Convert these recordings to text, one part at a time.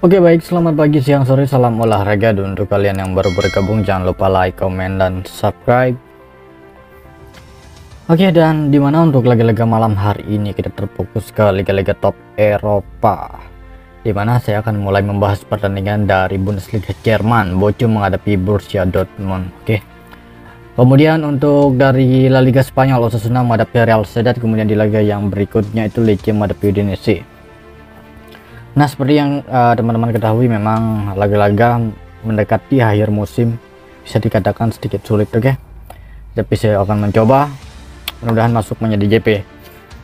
Oke baik, selamat pagi, siang, sore, salam olahraga. Dan untuk kalian yang baru bergabung jangan lupa like, comment, dan subscribe. Oke, dan dimana untuk laga-laga malam hari ini kita terfokus ke liga-liga top Eropa, dimana saya akan mulai membahas pertandingan dari Bundesliga Jerman, Bochum menghadapi Borussia Dortmund. Oke, kemudian untuk dari La Liga Spanyol, Osasuna menghadapi Real Sociedad. Kemudian di laga yang berikutnya itu Lecce menghadapi Udinese. Nah, seperti yang teman-teman ketahui, memang laga-laga mendekati akhir musim bisa dikatakan sedikit sulit, oke? Tapi saya akan mencoba, mudah-mudahan masuk menjadi JP.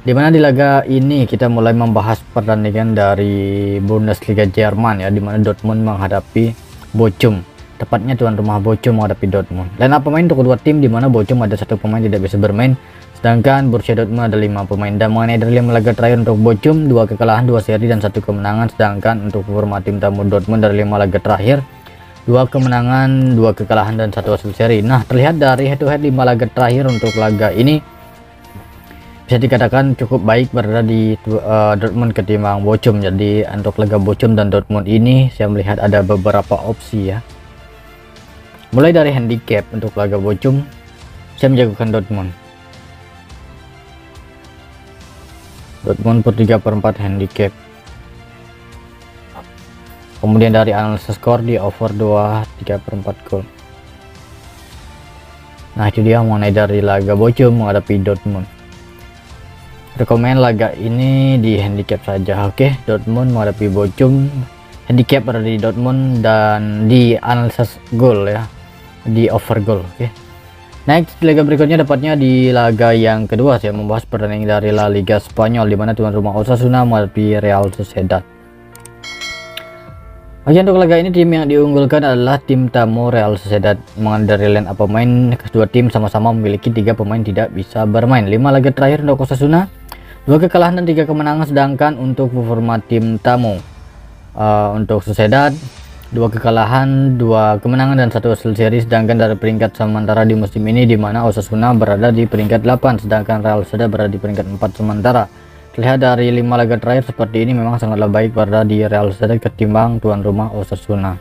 Dimana di laga ini kita mulai membahas pertandingan dari Bundesliga Jerman ya, dimana Dortmund menghadapi Bochum, tepatnya tuan rumah Bochum menghadapi Dortmund. Line up pemain untuk kedua tim, dimana Bochum ada satu pemain tidak bisa bermain, sedangkan Borussia Dortmund ada 5 pemain. Dan mengenai dari 5 laga terakhir untuk Bochum, 2 kekalahan, 2 seri, dan 1 kemenangan. Sedangkan untuk performa tim tamu Dortmund dari 5 laga terakhir, 2 kemenangan, 2 kekalahan, dan 1 hasil seri. Nah, terlihat dari head to head 5 laga terakhir untuk laga ini bisa dikatakan cukup baik berada di Dortmund ketimbang Bochum. Jadi untuk laga Bochum dan Dortmund ini saya melihat ada beberapa opsi ya. Mulai dari handicap untuk laga Bochum, saya menjagokan Dortmund per 3/4 handicap. Kemudian dari analisa skor di over 2/3/4 gol. Nah, itu dia mengenai dari laga Bochum menghadapi Dortmund. Rekomen laga ini di handicap saja, oke. Dortmund menghadapi Bochum, handicap berada di Dortmund, dan di analisa gol ya, di over gol, oke. Next, laga berikutnya dapatnya di laga yang kedua. Saya membahas pertandingan dari La Liga Spanyol, di mana tuan rumah Osasuna menghadapi Real Sociedad. Oke, untuk laga ini tim yang diunggulkan adalah tim tamu Real Sociedad. Dari line up pemain, kedua tim sama-sama memiliki 3 pemain tidak bisa bermain. 5 laga terakhir untuk Osasuna, 2 kekalahan dan 3 kemenangan. Sedangkan untuk performa tim tamu, untuk Sociedad 2 kekalahan, 2 kemenangan, dan 1 hasil seri. Sedangkan dari peringkat sementara di musim ini, di mana Osasuna berada di peringkat 8, sedangkan Real Sociedad berada di peringkat 4 sementara. Terlihat dari 5 laga terakhir seperti ini memang sangatlah baik berada di Real Sociedad ketimbang tuan rumah Osasuna.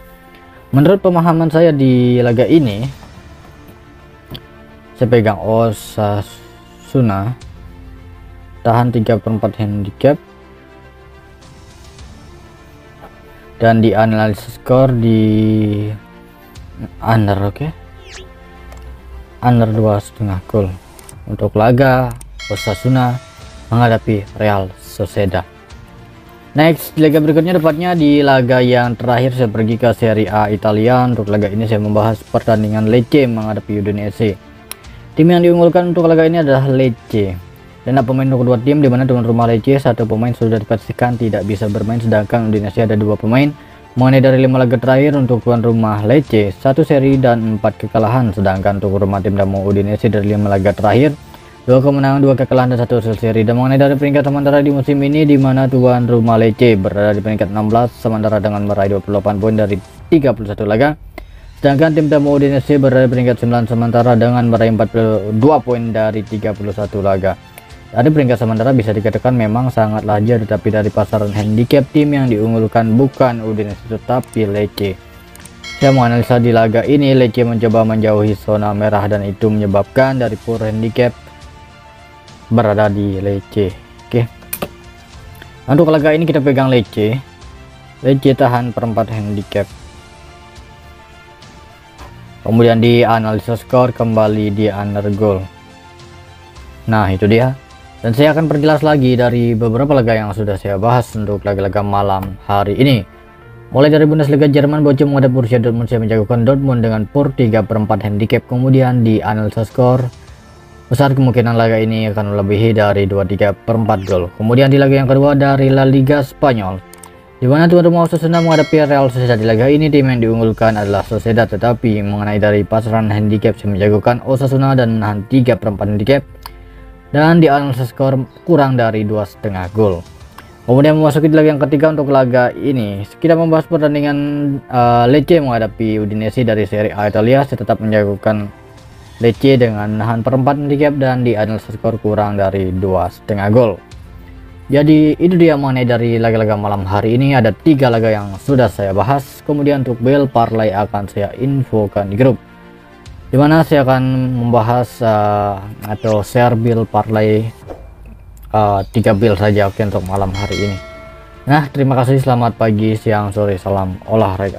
Menurut pemahaman saya di laga ini, saya pegang Osasuna tahan 3/4 handicap. Dan di analisis skor di under, oke. Under 2,5 gol untuk laga Osasuna menghadapi Real Sociedad. Next, laga berikutnya dapatnya di laga yang terakhir. Saya pergi ke Serie A Italia. Untuk laga ini saya membahas pertandingan Lecce menghadapi Udinese. Tim yang diunggulkan untuk laga ini adalah Lecce. Dan pemain untuk kedua tim, di mana tuan rumah Lecce 1 pemain sudah dipastikan tidak bisa bermain, sedangkan Udinese ada 2 pemain. Mengenai dari 5 laga terakhir untuk tuan rumah Lecce, 1 seri dan 4 kekalahan. Sedangkan untuk rumah tim tamu Udinese dari 5 laga terakhir, 2 kemenangan, 2 kekalahan, dan 1 hasil seri. Dan mengenai dari peringkat sementara di musim ini, di mana tuan rumah Lecce berada di peringkat 16 sementara dengan meraih 28 poin dari 31 laga. Sedangkan tim tamu Udinese berada di peringkat 9 sementara dengan meraih 42 poin dari 31 laga. Ada peringkat sementara bisa dikatakan memang sangat lajar, tetapi dari pasaran handicap tim yang diunggulkan bukan Udinese tetapi Lecce. Saya menganalisa di laga ini Lecce mencoba menjauhi zona merah, dan itu menyebabkan dari poor handicap berada di Lecce. Oke. Untuk laga ini kita pegang Lecce. Lecce tahan per 4 handicap. Kemudian di analisa skor kembali di under goal. Nah, itu dia. Dan saya akan perjelas lagi dari beberapa laga yang sudah saya bahas untuk laga-laga malam hari ini. Mulai dari Bundesliga Jerman, Bochum menghadapi Borussia Dortmund, saya menjagokan Dortmund dengan per 3/4 handicap. Kemudian di analisa skor, besar kemungkinan laga ini akan melebihi dari 2/3/4 gol. Kemudian di laga yang kedua dari La Liga Spanyol, di mana tuan rumah Osasuna menghadapi Real Sociedad. Di laga ini tim yang diunggulkan adalah Sociedad, tetapi mengenai dari pasaran handicap saya menjagokan Osasuna dan menahan 3/4 handicap. Dan di analisa skor kurang dari 2,5 gol. Kemudian memasuki laga yang ketiga. Untuk laga ini kita membahas pertandingan Lecce menghadapi Udinese dari Serie A Italia. Saya tetap menjagokan Lecce dengan nahan per 4 handicap dan di analisa skor kurang dari 2,5 gol. Jadi itu dia mengenai dari laga-laga malam hari ini. Ada 3 laga yang sudah saya bahas. Kemudian untuk build parlay akan saya infokan di grup, dimana saya akan membahas atau share build parlay 3 build saja, oke, untuk malam hari ini. Nah, terima kasih, selamat pagi, siang, sore, salam olahraga.